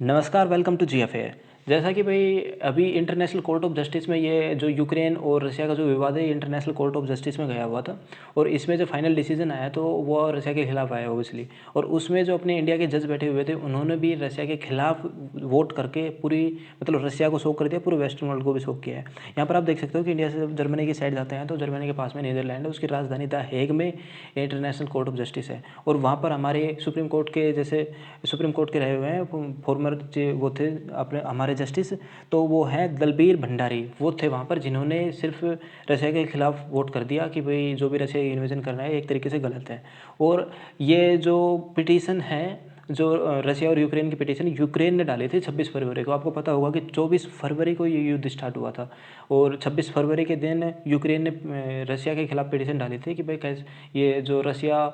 नमस्कार, welcome to ji affair. जैसा कि भाई अभी इंटरनेशनल कोर्ट ऑफ जस्टिस में ये जो यूक्रेन और रशिया का जो विवाद है, इंटरनेशनल कोर्ट ऑफ जस्टिस में गया हुआ था और इसमें जो फाइनल डिसीजन आया तो वो रशिया के खिलाफ आया ऑब्वियसली। और उसमें जो अपने इंडिया के जज बैठे हुए थे उन्होंने भी रशिया के खिलाफ वोट करके पूरी मतलब रशिया को शो कर दिया, पूरे वेस्टर्न वर्ल्ड को भी शो किया है। यहाँ पर आप देख सकते हो कि इंडिया से जब जर्मनी की साइड जाते हैं तो जर्मनी के पास में नीदरलैंड है, उसकी राजधानी द हेग में इंटरनेशनल कोर्ट ऑफ जस्टिस है। और वहाँ पर हमारे सुप्रीम कोर्ट के जैसे सुप्रीम कोर्ट के रहे हुए हैं फॉर्मर वो थे अपने हमारे जस्टिस, तो वो हैं दलबीर भंडारी, वो थे वहाँ पर जिन्होंने सिर्फ रशिया के खिलाफ वोट कर दिया कि भाई जो भी रशिया इन्वेजन कर रहा है एक तरीके से गलत है। और ये जो पिटीशन है, जो रशिया और यूक्रेन की पिटीशन यूक्रेन ने डाली थी 26 फरवरी को। आपको पता होगा कि 24 फरवरी को ये युद्ध स्टार्ट हुआ था और 26 फरवरी के दिन यूक्रेन ने रशिया के खिलाफ पिटीशन डाली थी कि भाई कैसे ये जो रशिया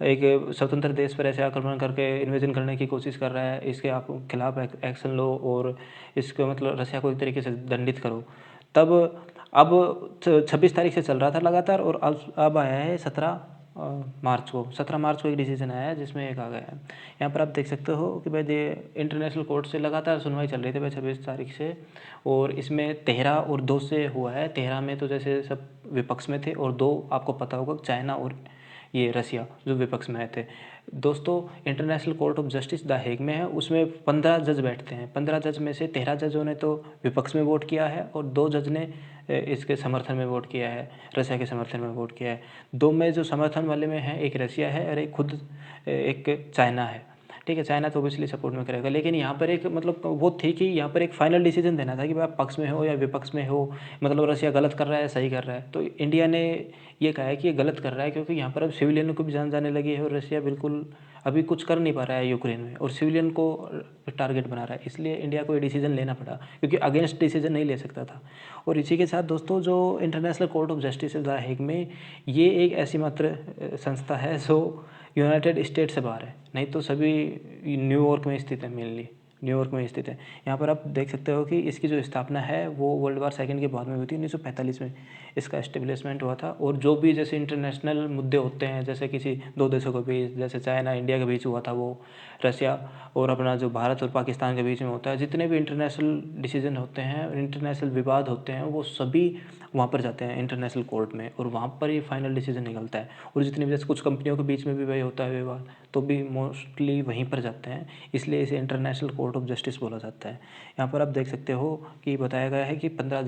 एक स्वतंत्र देश पर ऐसे आक्रमण करके इन्वेजन करने की कोशिश कर रहा है, इसके आप खिलाफ एक्शन लो और इसको मतलब रशिया को एक तरीके से दंडित करो। तब अब 26 तारीख से चल रहा था लगातार और अब आया है 17 मार्च को। 17 मार्च को एक डिसीजन आया है जिसमें एक आ गया है। यहाँ पर आप देख सकते हो कि भाई इंटरनेशनल कोर्ट से लगातार सुनवाई चल रही थी भाई 26 तारीख से। और इसमें 13 और 2 से हुआ है। 13 में तो जैसे सब विपक्ष में थे और 2 आपको पता होगा चाइना और ये रसिया जो विपक्ष में आए थे। दोस्तों, international court of justice the Hague में है, उसमें 15 जज बैठते हैं। 15 जज में से 13 जजों ने तो विपक्ष में वोट किया है और 2 जज ने इसके समर्थन में वोट किया है, रसिया के समर्थन में वोट किया है। 2 में जो समर्थन वाले में है, एक रसिया है और एक खुद एक चाइना है। ठीक है, चाइना तो ऑब्वियसली सपोर्ट में करेगा, लेकिन यहाँ पर एक मतलब वो थी कि यहाँ पर एक फाइनल डिसीजन देना था कि भाई आप पक्ष में हो या विपक्ष में हो, मतलब रसिया गलत कर रहा है सही कर रहा है। तो इंडिया ने ये कहा है कि ये गलत कर रहा है क्योंकि यहाँ पर अब सिविलियन को भी जान जाने लगी है और रशिया बिल्कुल अभी कुछ कर नहीं पा रहा है यूक्रेन में और सिविलियन को टारगेट बना रहा है। इसलिए इंडिया को ये डिसीजन लेना पड़ा क्योंकि अगेंस्ट डिसीजन नहीं ले सकता था। और इसी के साथ दोस्तों, जो international court of justice the Hague में, ये एक ऐसी मात्र संस्था है जो यूनाइटेड स्टेट से बाहर है, नहीं तो सभी न्यूयॉर्क में स्थित है, मेनली न्यूयॉर्क में स्थित है। यहाँ पर आप देख सकते हो कि इसकी जो स्थापना है वो वर्ल्ड वार सेकंड के बाद में हुई थी, 1945 में इसका एस्टेब्लिशमेंट हुआ था। और जो भी जैसे इंटरनेशनल मुद्दे होते हैं, जैसे किसी 2 देशों के बीच, जैसे चाइना इंडिया के बीच हुआ था, वो रशिया और अपना जो भारत और पाकिस्तान के बीच में होता है, जितने भी इंटरनेशनल डिसीजन होते हैं, इंटरनेशनल विवाद होते हैं, वो सभी वहाँ पर जाते हैं इंटरनेशनल कोर्ट में और वहाँ पर ही फाइनल डिसीजन निकलता है। और जितनी भी जैसे कुछ कंपनियों के बीच में भी वही होता है विवाद, तो भी मोस्टली वहीं पर जाते हैं, इसलिए इसे इंटरनेशनल कोर्ट ऑफ जस्टिस बोला जाता है। यहाँ पर आप देख सकते हो कि बताया गया है कि 15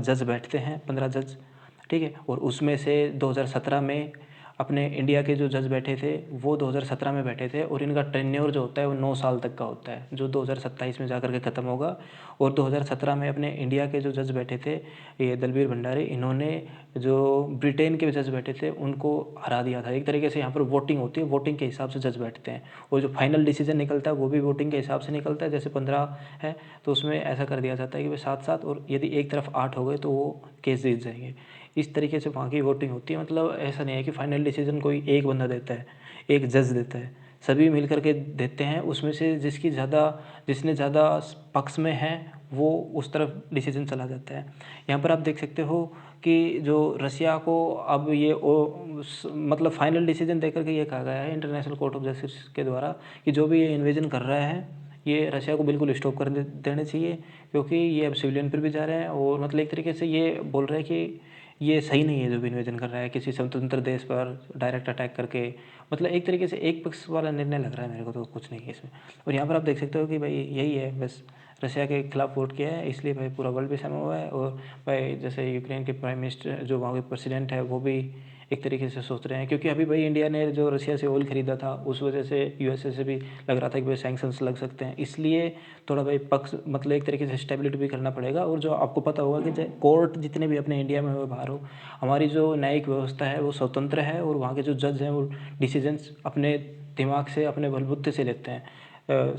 जज बैठते हैं, 15 जज। ठीक है, और उसमें से 2017 में अपने इंडिया के जो जज बैठे थे वो 2017 में बैठे थे और इनका टेन्योर जो होता है वो 9 साल तक का होता है, जो 2027 में जाकर के ख़त्म होगा। और 2017 में अपने इंडिया के जो जज बैठे थे, ये दलबीर भंडारी, इन्होंने जो ब्रिटेन के जज बैठे थे उनको हरा दिया था। एक तरीके से यहाँ पर वोटिंग होती है, वोटिंग के हिसाब से जज बैठते हैं और जो फाइनल डिसीजन निकलता है वो भी वोटिंग के हिसाब से निकलता है। जैसे 15 है तो उसमें ऐसा कर दिया जाता है कि वे 7-7, और यदि एक तरफ 8 हो गए तो वो केस जीत जाएंगे। इस तरीके से वहाँ की वोटिंग होती है। मतलब ऐसा नहीं है कि फाइनल डिसीजन कोई एक बंदा देता है, एक जज देता है, सभी मिल करके देते हैं। उसमें से जिसने ज़्यादा पक्ष में है वो उस तरफ डिसीजन चला जाता है। यहाँ पर आप देख सकते हो कि जो रसिया को अब ये मतलब फाइनल डिसीजन देकर के ये कहा गया है इंटरनेशनल कोर्ट ऑफ जस्टिस के द्वारा कि जो भी ये इन्वेजन कर रहा है ये रशिया को बिल्कुल स्टॉप कर देने चाहिए, क्योंकि ये अब सिविलियन पर भी जा रहे हैं और मतलब एक तरीके से ये बोल रहे हैं कि ये सही नहीं है जो भी इन्वेजन कर रहा है किसी स्वतंत्र देश पर डायरेक्ट अटैक करके। मतलब एक तरीके से एक पक्ष वाला निर्णय लग रहा है मेरे को, तो कुछ नहीं है इसमें। और यहाँ पर आप देख सकते हो कि भाई यही है, बस रशिया के खिलाफ वोट किया है, इसलिए भाई पूरा वर्ल्ड भी सहमा हुआ है। और भाई जैसे यूक्रेन के प्राइम मिनिस्टर जो वहाँ के प्रेसिडेंट है वो भी एक तरीके से सोच रहे हैं, क्योंकि अभी भाई इंडिया ने जो रशिया से ऑयल खरीदा था उस वजह से यूएसए से भी लग रहा था कि भाई सैंक्शंस लग सकते हैं, इसलिए थोड़ा भाई पक्ष मतलब एक तरीके से स्टेबिलिटी भी करना पड़ेगा। और जो आपको पता होगा कि कोर्ट जितने भी अपने इंडिया में हो बाहर हो, हमारी जो न्यायिक व्यवस्था है वो स्वतंत्र है और वहाँ के जो जज हैं वो डिसीजंस अपने दिमाग से अपने बलबूते से लेते हैं,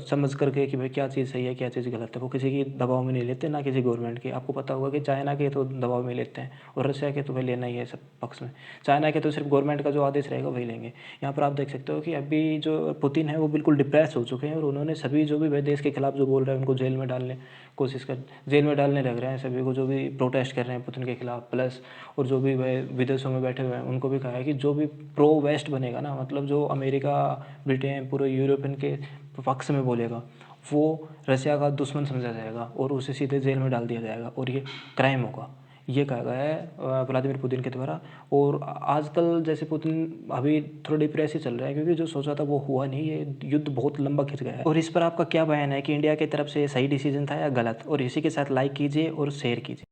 समझ करके कि भाई क्या चीज़ सही है क्या चीज़ गलत है। वो किसी की दबाव में नहीं लेते, ना किसी गवर्नमेंट के। आपको पता होगा कि चाइना के तो दबाव में लेते हैं और रशिया के तो भाई लेना ही है सब पक्ष में। चाइना के तो सिर्फ गवर्नमेंट का जो आदेश रहेगा वही लेंगे। यहाँ पर आप देख सकते हो कि अभी जो पुतिन है वो बिल्कुल डिप्रेस हो चुके हैं और उन्होंने सभी जो भी भाई देश के खिलाफ जो बोल रहे हैं उनको जेल में डालने लग रहे हैं सभी को, जो भी प्रोटेस्ट कर रहे हैं पुतिन के खिलाफ। प्लस और जो भी भाई विदेशों में बैठे हुए हैं उनको भी कहा है कि जो भी प्रो वेस्ट बनेगा ना, मतलब जो अमेरिका ब्रिटेन पूरे यूरोपियन के पक्ष में बोलेगा वो रसिया का दुश्मन समझा जाएगा और उसे सीधे जेल में डाल दिया जाएगा और ये क्राइम होगा, ये कहा गया है व्लादिमीर पुतिन के द्वारा। और आजकल जैसे पुतिन अभी थोड़ा डिप्रेस ही चल रहा है क्योंकि जो सोचा था वो हुआ नहीं, ये युद्ध बहुत लंबा खिंच गया है। और इस पर आपका क्या बयान है कि इंडिया की तरफ से सही डिसीजन था या गलत? और इसी के साथ लाइक कीजिए और शेयर कीजिए।